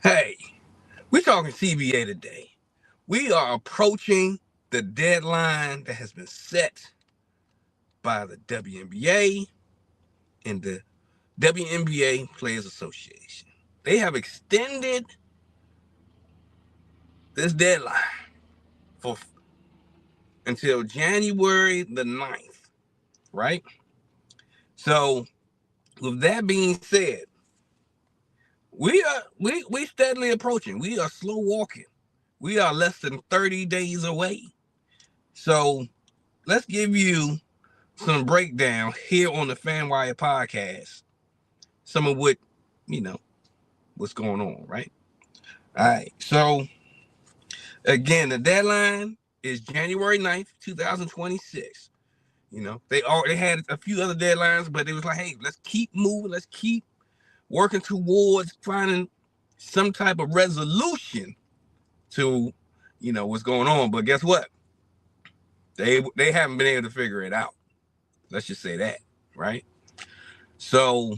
Hey, we're talking CBA today. We are approaching the deadline that has been set by the WNBA and the WNBA Players Association. They have extended this deadline for until January the 9th, right? So, with that being said, we steadily approaching. We are slow walking. We are less than 30 days away. So, let's give you some breakdown here on the FanWire podcast. Some of what, you know, what's going on, right? All right. So, again, the deadline is January 9th, 2026. They already had a few other deadlines, but it was like, hey, let's keep moving. Let's keep working towards finding some type of resolution to, what's going on. But guess what? They haven't been able to figure it out. Let's just say that, right? So,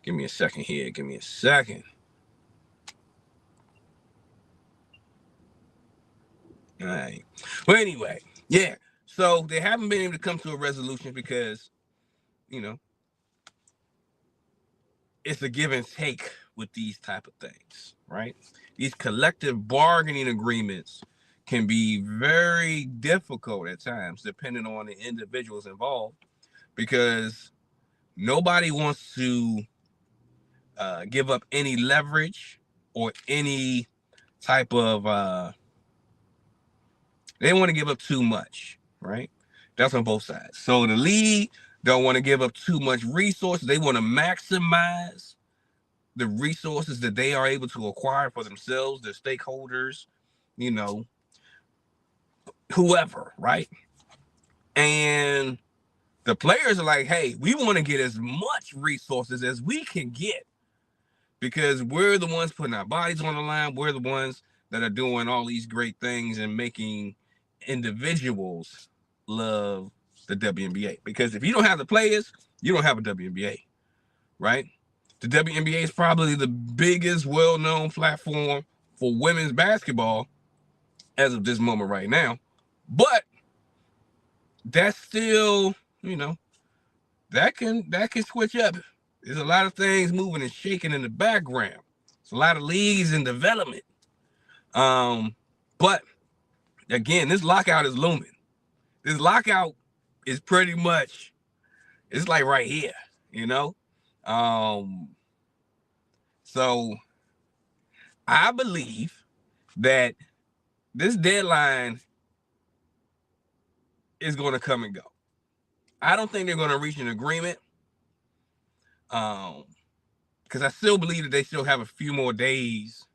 give me a second here. Give me a second. All right. Well, anyway, yeah. So they haven't been able to come to a resolution because, it's a give and take with these type of things, right? These collective bargaining agreements can be very difficult at times, depending on the individuals involved, because nobody wants to give up any leverage or any type of they don't want to give up too much, right? That's on both sides. So the league don't want to give up too much resources. They want to maximize the resources that they are able to acquire for themselves, their stakeholders, whoever, right? And the players are like, hey, we want to get as much resources as we can get because we're the ones putting our bodies on the line. We're the ones that are doing all these great things and making individuals love the WNBA. Because if you don't have the players, you don't have a WNBA, right? The WNBA is probably the biggest well-known platform for women's basketball as of this moment right now. But that's still, that can switch up. There's a lot of things moving and shaking in the background. There's a lot of leagues in development. But again, this lockout is looming. This lockout is pretty much, it's like right here, So I believe that this deadline is going to come and go. I don't think they're going to reach an agreement. Because I still believe that they still have a few more days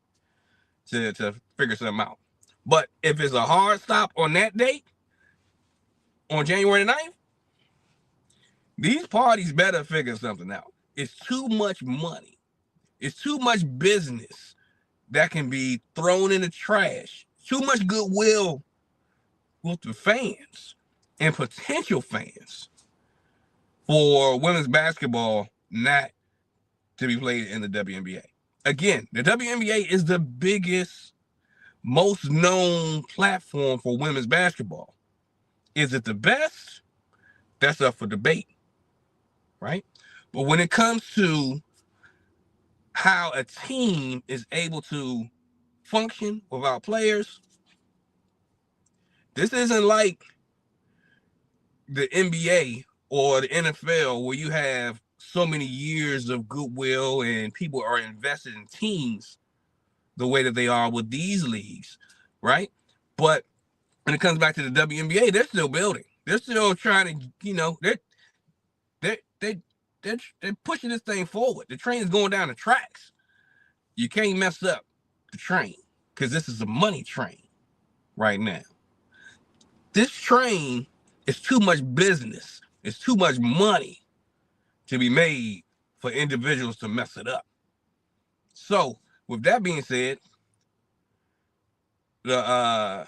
to figure something out. But if it's a hard stop on that date, on January 9th, these parties better figure something out. It's too much money. It's too much business that can be thrown in the trash. Too much goodwill with the fans and potential fans for women's basketball not to be played in the WNBA. Again, the WNBA is the biggest, most known platform for women's basketball. Is it the best? That's up for debate, right? But when it comes to how a team is able to function without players, this isn't like the NBA or the NFL where you have so many years of goodwill and people are invested in teams the way that they are with these leagues, right? But when it comes back to the WNBA, they're still building. They're still trying to, they're pushing this thing forward. The train is going down the tracks. You can't mess up the train because this is a money train right now. This train is too much business. It's too much money to be made for individuals to mess it up. So, with that being said, the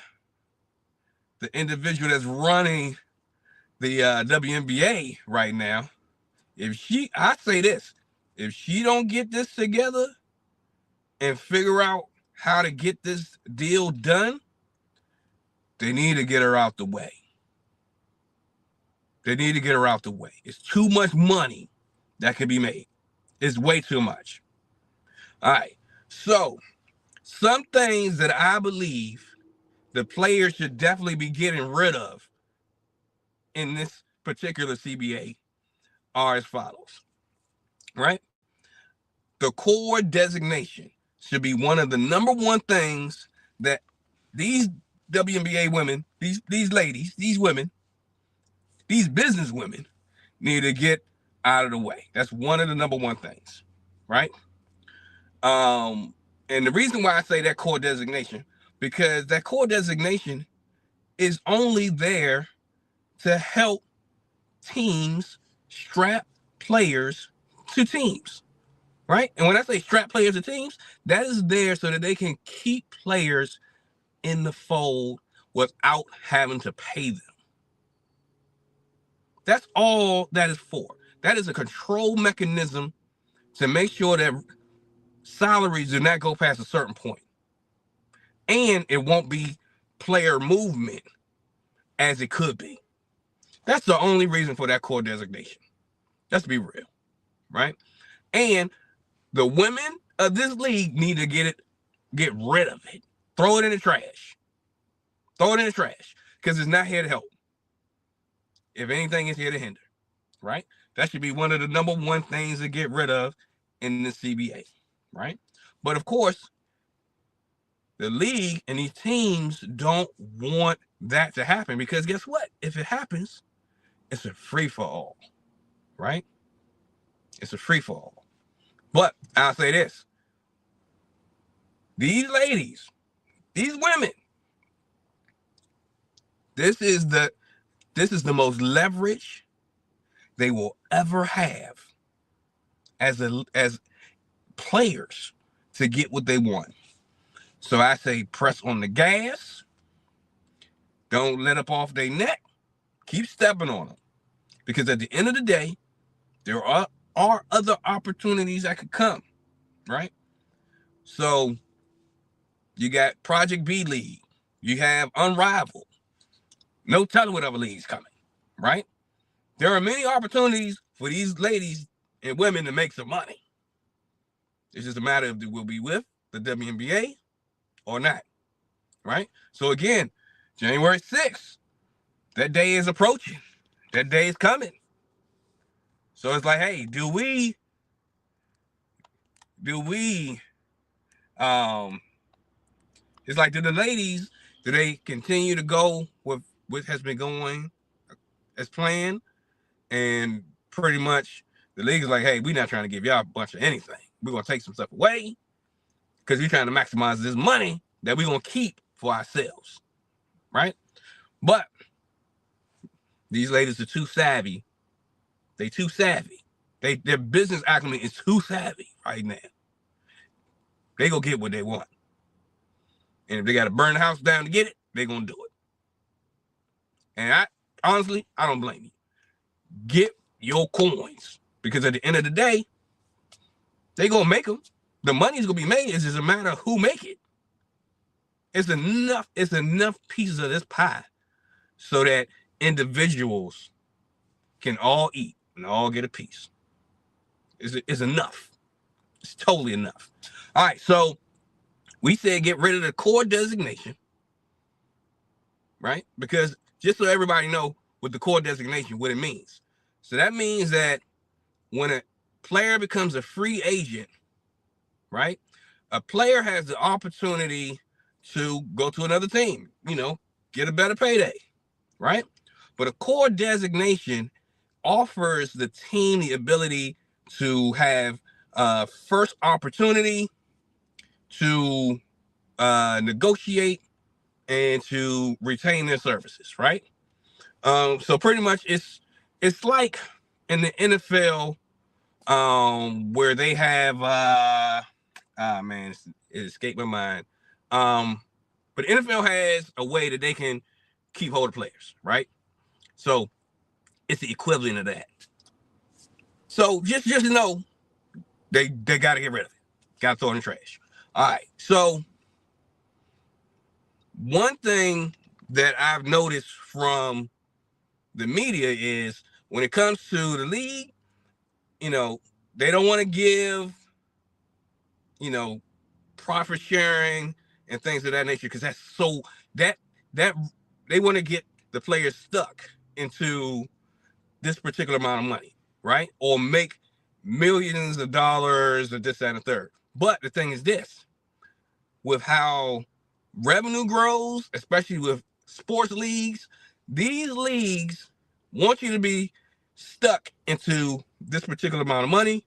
individual that's running the WNBA right now, I say this, if she don't get this together, and figure out how to get this deal done, they need to get her out the way. They need to get her out the way. It's too much money that can be made. It's way too much. All right. So some things that I believe the players should definitely be getting rid of in this particular CBA are as follows, right? The core designation should be one of the number one things that these WNBA women, these ladies, these women, these business women need to get out of the way. That's one of the number one things, right? And the reason why I say that core designation, because that core designation is only there to help teams strap players to teams, right? And when I say strap players to teams, that is there so that they can keep players in the fold without having to pay them. That's all that is for. That is a control mechanism to make sure that salaries do not go past a certain point. And it won't be player movement as it could be. That's the only reason for that core designation. Let's be real, right? And the women of this league need to get rid of it. Throw it in the trash. Throw it in the trash because it's not here to help. If anything, it's here to hinder, right? That should be one of the number one things to get rid of in the CBA, right? But of course, the league and these teams don't want that to happen because guess what? If it happens, it's a free-for-all, right? It's a free-for-all. But I'll say this. These ladies, these women, this is the most leverage they will ever have as players to get what they want. So I say press on the gas. Don't let up off their neck. Keep stepping on them. Because at the end of the day, there are other opportunities that could come, right? So you got Project B League. You have Unrivaled. No telling what other leagues coming, right? There are many opportunities for these ladies and women to make some money. It's just a matter of they will be with the WNBA or not, right? So again, January 6th, that day is approaching. That day is coming. So it's like, hey, do we it's like, do the ladies, do they continue to go with what has been going as planned? And pretty much the league is like, hey, we're not trying to give y'all a bunch of anything. We're going to take some stuff away because we're trying to maximize this money that we're going to keep for ourselves, right? But these ladies are too savvy. They too savvy. Their business acumen is too savvy right now. They go get what they want. And if they got to burn the house down to get it, they're going to do it. And honestly, I don't blame you. Get your coins. Because at the end of the day, they going to make them. The money's going to be made. It's just a matter of who make it. It's enough pieces of this pie so that individuals can all eat and all get a piece. It's enough. It's totally enough. All right, so we said get rid of the core designation, right? Because just so everybody know what the core designation, what it means. So that means that when a player becomes a free agent, right? A player has the opportunity to go to another team, get a better payday, right? But a core designation offers the team the ability to have first opportunity to negotiate and to retain their services, right? So pretty much it's like in the NFL where they have it escaped my mind. But the NFL has a way that they can keep hold of players, right? So it's the equivalent of that. So just know they got to get rid of it. Got to throw it in the trash. All right. So one thing that I've noticed from the media is when it comes to the league, they don't want to give, you know, profit sharing and things of that nature because that that they want to get the players stuck into this particular amount of money, right? Or make millions of dollars or this, that, and the third. But the thing is this, with how revenue grows, especially with sports leagues, these leagues want you to be stuck into this particular amount of money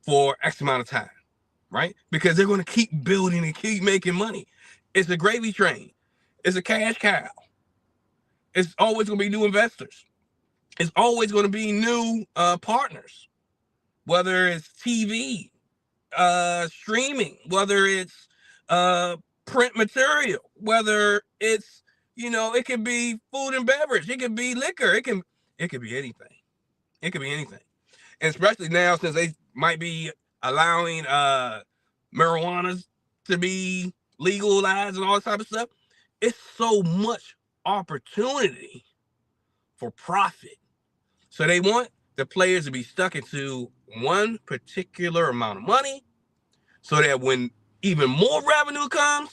for X amount of time, right? Because they're going to keep building and keep making money. It's a gravy train. It's a cash cow. It's always going to be new investors. It's always going to be new partners, whether it's TV, streaming, whether it's print material, whether it's, it could be food and beverage, it could be liquor, it could be anything. It could be anything. And especially now, since they might be allowing marijuana to be legalized and all that type of stuff, it's so much opportunity for profit. So they want the players to be stuck into one particular amount of money so that when even more revenue comes,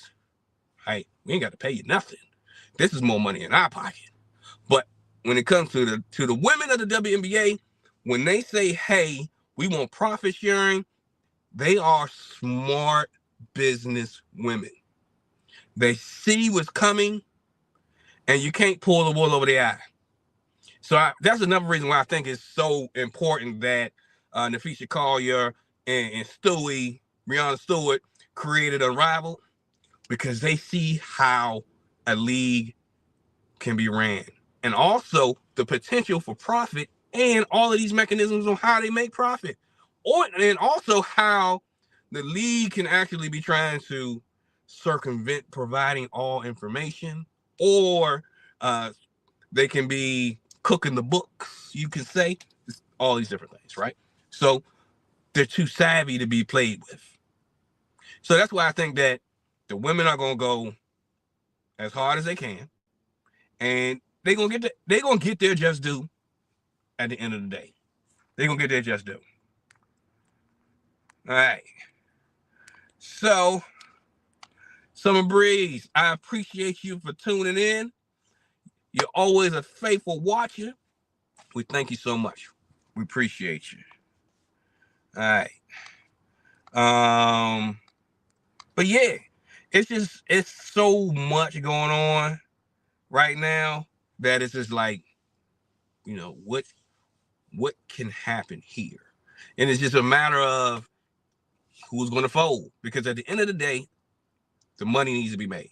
hey, we ain't got to pay you nothing. This is more money in our pocket. But when it comes to the women of the WNBA, when they say, hey, we want profit sharing, they are smart business women. They see what's coming, and you can't pull the wool over their eye. So that's another reason why I think it's so important that Nafisha Collier and Stewie, Breonna Stewart, created Unrivaled, because they see how a league can be ran, and also the potential for profit and all of these mechanisms on how they make profit, and also how the league can actually be trying to circumvent providing all information, or they can be cooking the books, you can say, all these different things, right? So they're too savvy to be played with. So that's why I think that the women are gonna go as hard as they can, and they're gonna get their just due at the end of the day. They're gonna get their just due. All right. So, Summer Breeze, I appreciate you for tuning in. You're always a faithful watcher. We thank you so much. We appreciate you. All right. But yeah, it's so much going on right now that it's just like, what can happen here? And it's just a matter of who's going to fold, because at the end of the day, the money needs to be made.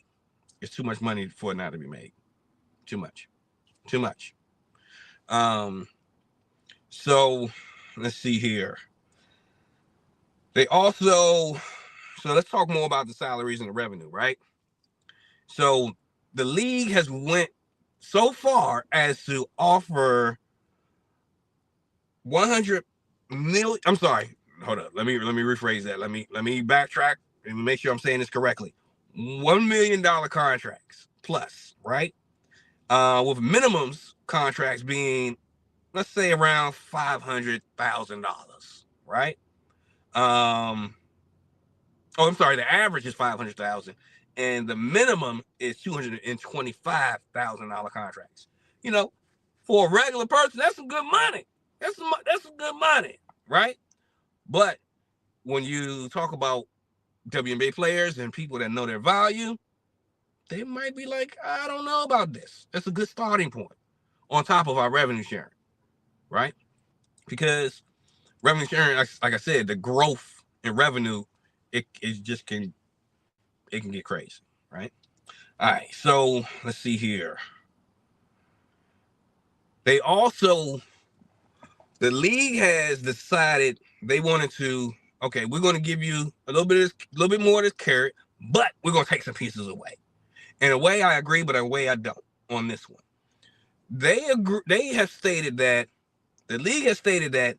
It's too much money for it not to be made. Too much. So let's see here. They also, so let's talk more about the salaries and the revenue, right? So the league has went so far as to offer 100 million. I'm sorry. Hold up. Let me rephrase that. Let me backtrack and make sure I'm saying this correctly. $1 million contracts plus, right? With minimums contracts being, let's say, around $500,000, right? I'm sorry. The average is $500,000, and the minimum is $225,000 contracts. For a regular person, that's some good money. That's some good money, right? But when you talk about WNBA players and people that know their value, they might be like, I don't know about this. That's a good starting point on top of our revenue sharing, right? Because revenue sharing, like I said, the growth in revenue, it can get crazy, right? All right, so let's see here. They also, the league has decided they wanted to, okay, we're going to give you a little bit more of this carrot, but we're going to take some pieces away. In a way, I agree, but in a way, I don't on this one. They have stated that, the league has stated that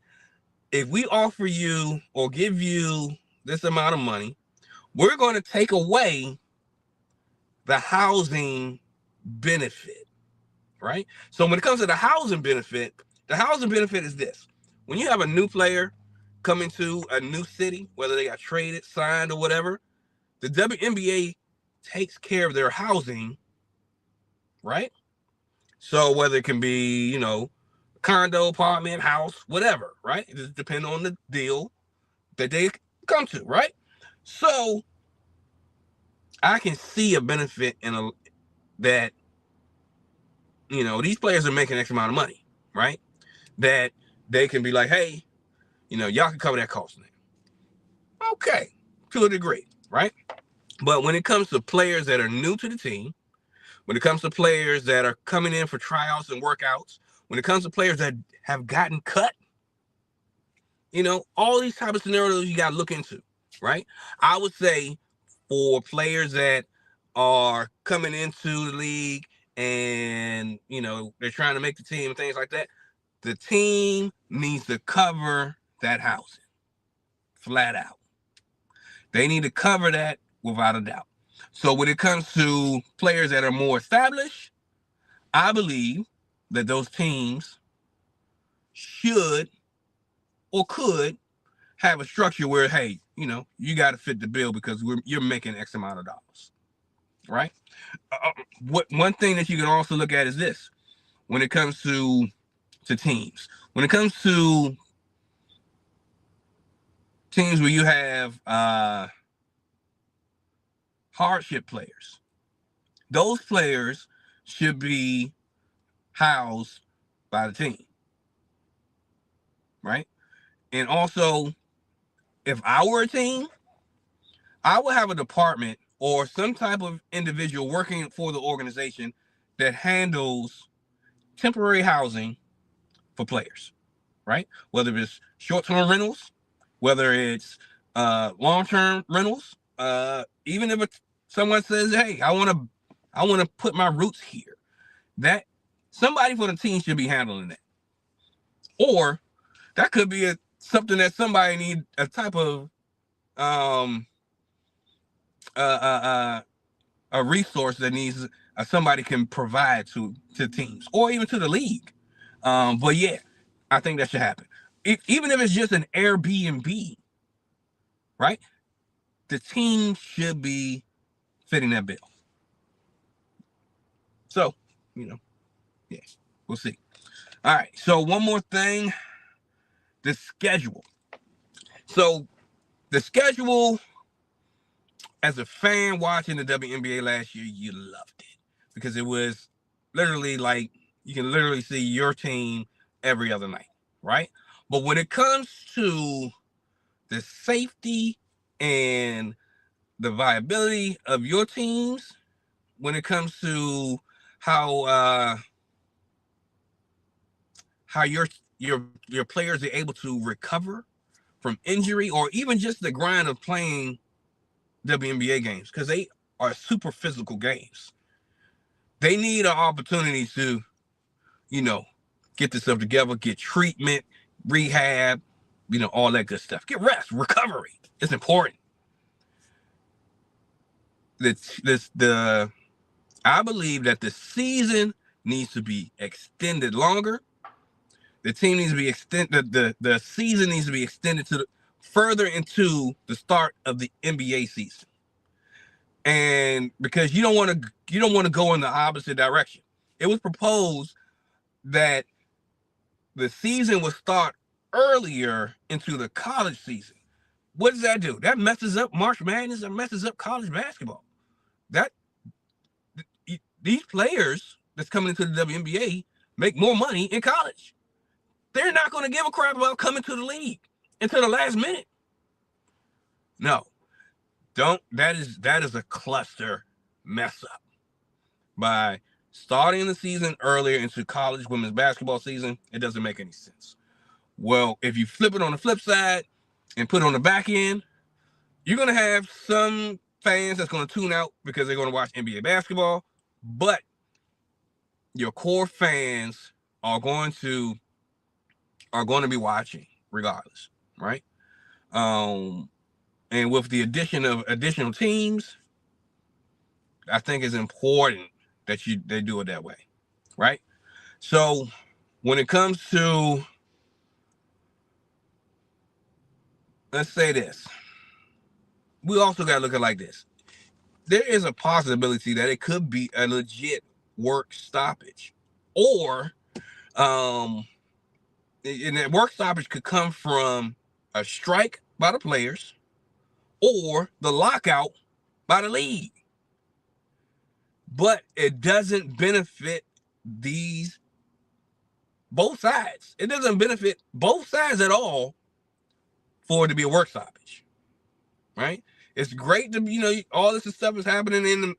if we offer you or give you this amount of money, we're going to take away the housing benefit, right? So when it comes to the housing benefit is this. When you have a new player coming to a new city, whether they got traded, signed, or whatever, the WNBA takes care of their housing, right? So whether it can be, condo, apartment, house, whatever, right? It just depends on the deal that they come to, right? So I can see a benefit in that, these players are making X amount of money, right? That they can be like, hey, y'all can cover that cost now. Okay, to a degree, right? But when it comes to players that are new to the team, when it comes to players that are coming in for tryouts and workouts, when it comes to players that have gotten cut, all these type of scenarios you got to look into, right? I would say for players that are coming into the league and, they're trying to make the team and things like that, the team needs to cover that housing flat out. They need to cover that without a doubt. So when it comes to players that are more established, I believe that those teams should or could have a structure where, hey, you got to fit the bill because you're making X amount of dollars, right? One thing that you can also look at is this: when it comes to teams, when it comes to teams where you have hardship players, those players should be housed by the team, right? And also, if I were a team, I would have a department or some type of individual working for the organization that handles temporary housing for players, right? Whether it's short-term rentals, whether it's long-term rentals, even if someone says, hey, I want to put my roots here, that somebody for the team should be handling that. Or that could be something that somebody need a type of a resource that needs somebody can provide to teams or even to the league. But yeah, I think that should happen. Even if it's just an Airbnb, right? The team should be fitting that bill. So, yeah, we'll see. All right. So one more thing, the schedule. So the schedule, as a fan watching the WNBA last year, you loved it because it was literally like you can literally see your team every other night, right? But when it comes to the safety and the viability of your teams, when it comes to how your players are able to recover from injury or even just the grind of playing WNBA games, because they are super physical games. They need an opportunity to, get themselves together, get treatment, rehab, all that good stuff. Get rest, recovery. It's important. I believe that the season needs to be extended longer. The team needs to be extended. The season needs to be extended to further into the start of the NBA season. And because you don't want to go in the opposite direction. It was proposed that the season would start earlier into the college season. What does that do? That messes up March Madness and messes up college basketball. These players that's coming into the WNBA make more money in college. They're not going to give a crap about coming to the league until the last minute. No, don't. That is a cluster mess up. By starting the season earlier into college women's basketball season, it doesn't make any sense. Well, if you flip it on the flip side and put it on the back end, you're going to have some fans that's going to tune out because they're going to watch NBA basketball, but your core fans are going to be watching regardless, right? And And with the addition of additional teams, I think it's important that they do it that way, right? So when it comes to, let's say this, we also got to look at it like this. There is a possibility that it could be a legit work stoppage, or and that work stoppage could come from a strike by the players or the lockout by the league. But it doesn't benefit both sides. It doesn't benefit both sides at all for it to be a work stoppage, right? It's great to all this stuff is happening in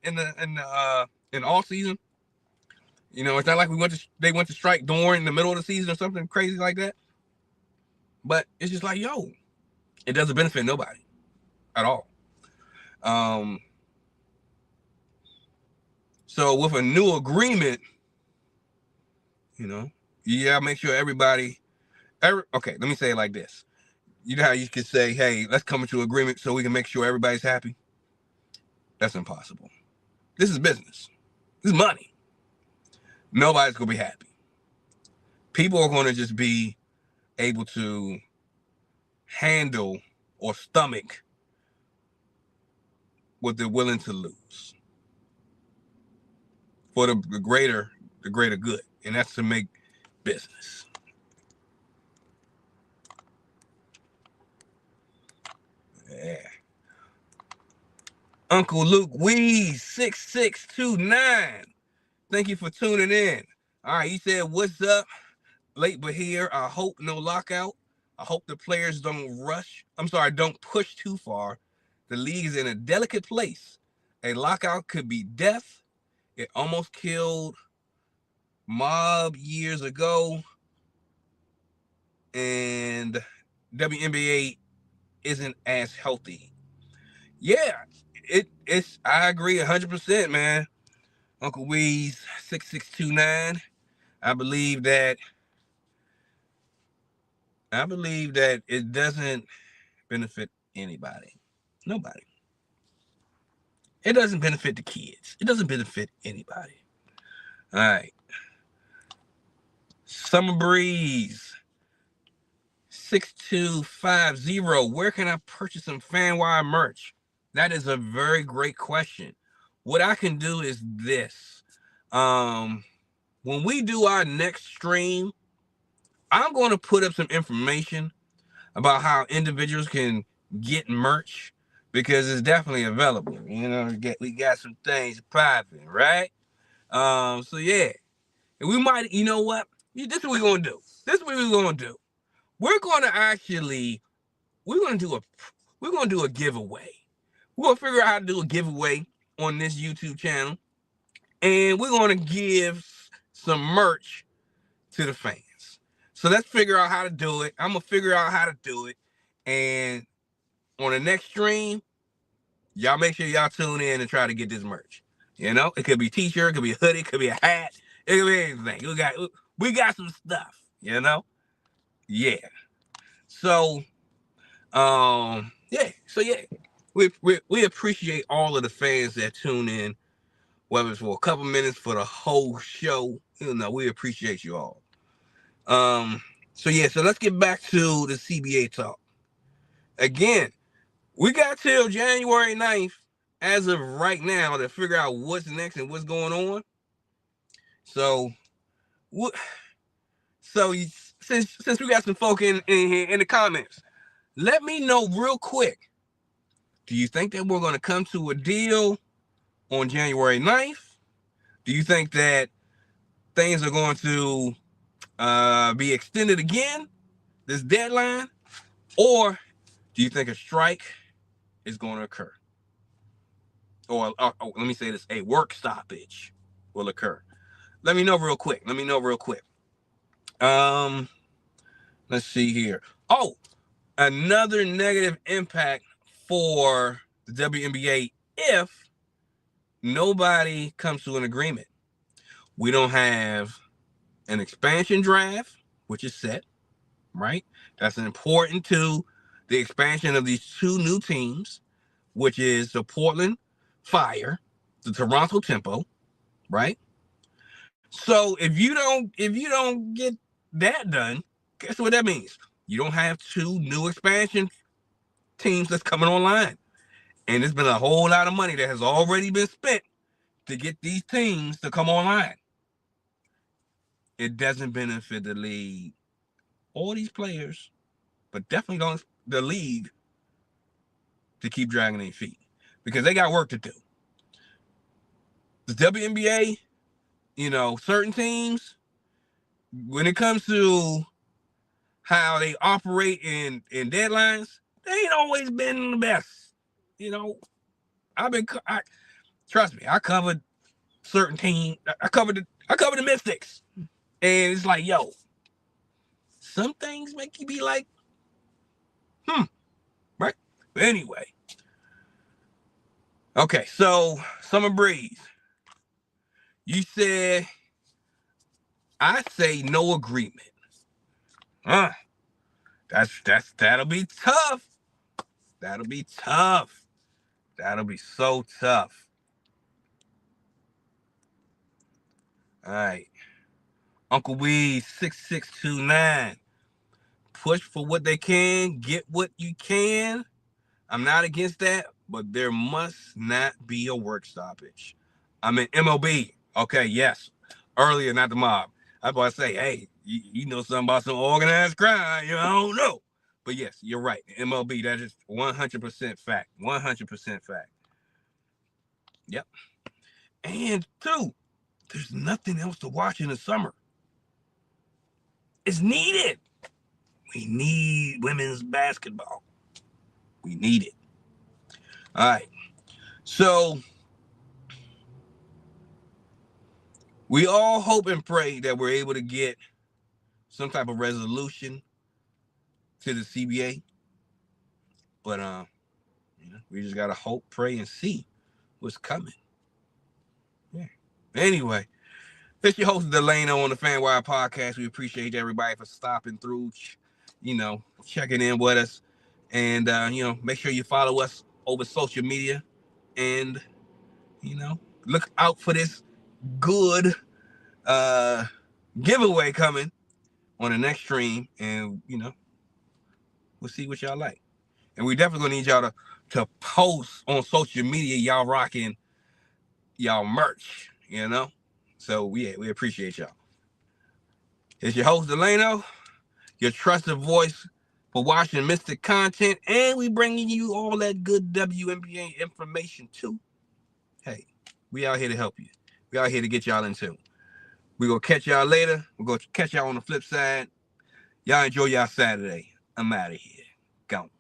all season. It's not like they went to strike during the middle of the season or something crazy like that. But it's just like, it doesn't benefit nobody at all. So with a new agreement, you gotta make sure everybody. Okay, let me say it like this. You know how you could say, hey, let's come to an agreement so we can make sure everybody's happy? That's impossible. This is business. This is money. Nobody's going to be happy. People are going to just be able to handle or stomach what they're willing to lose for the greater good, and that's to make business. Yeah. Uncle Luke Weeze 6629. Thank you for tuning in. All right, he said, what's up? Late but here. I hope no lockout. I hope the players don't push too far. The league is in a delicate place. A lockout could be death. It almost killed Mob years ago. And WNBA isn't as healthy. Yeah, I agree 100%, man. Uncle Weeze 6629. I believe that it doesn't benefit anybody. Nobody. It doesn't benefit the kids. It doesn't benefit anybody. All right. Summer Breeze 6250. Where can I purchase some FanWire merch? That is a very great question. What I can do is this. When we do our next stream, I'm going to put up some information about how individuals can get merch, because it's definitely available. We got some things popping, right? So yeah, and we might, this is what we're gonna do. We're gonna do a giveaway. We're gonna figure out how to do a giveaway on this YouTube channel, and we're gonna give some merch to the fans. So let's figure out how to do it. I'm gonna figure out how to do it, and on the next stream, y'all make sure y'all tune in and try to get this merch. It could be a t-shirt, it could be a hoodie, it could be a hat, it could be anything. We got some stuff, Yeah. So, we appreciate all of the fans that tune in, whether it's for a couple minutes, for the whole show. We appreciate you all. So let's get back to the CBA talk. Again, we got till January 9th, as of right now, to figure out what's next and what's going on. So since we got some folk in here in the comments, let me know real quick. Do you think that we're going to come to a deal on January 9th? Do you think that things are going to be extended again, this deadline? Or do you think a strike is going to occur? Or let me say this, a work stoppage will occur. Let me know real quick. Let's see here. Oh, another negative impact for the WNBA if nobody comes to an agreement. We don't have an expansion draft, which is set, right? That's important to the expansion of these 2 new teams, which is the Portland Fire, the Toronto Tempo, right? So if you don't get that done, guess what that means? You don't have 2 new expansion teams that's coming online. And there's been a whole lot of money that has already been spent to get these teams to come online. It doesn't benefit the league or these players, but definitely don't the league to keep dragging their feet because they got work to do. The WNBA, certain teams, when it comes to how they operate in deadlines, they ain't always been the best. Trust me, I covered certain teams. I covered the Mystics, and it's like, yo, some things make you be like, right? But anyway, okay. So Summer Breeze, you said, I say no agreement. That'll be tough. That'll be tough. That'll be so tough. All right. Uncle Weed 6629. Push for what they can, get what you can. I'm not against that, but there must not be a work stoppage. I'm in MLB. Okay, yes. Earlier, not the mob. I was about to say, hey, you know something about some organized crime. I don't know. But yes, you're right. MLB, that is 100% fact. 100% fact. Yep. And 2, there's nothing else to watch in the summer. It's needed. We need women's basketball. We need it. All right. So we all hope and pray that we're able to get some type of resolution to the CBA. But we just gotta hope, pray, and see what's coming. Yeah. Anyway, it's your host Delano on the FanWire Podcast. We appreciate everybody for stopping through, checking in with us. And make sure you follow us over social media. And look out for this good giveaway coming on the next stream, and we'll see what y'all like. And we definitely gonna need y'all to post on social media y'all rocking y'all merch, so we appreciate y'all. It's your host Delano, your trusted voice for watching Mystic content, and we bringing you all that good WNBA information too. Hey, we out here to help you. We out here to get y'all in tune. We're going to catch y'all later. We're going to catch y'all on the flip side. Y'all enjoy y'all Saturday. I'm out of here. Gone.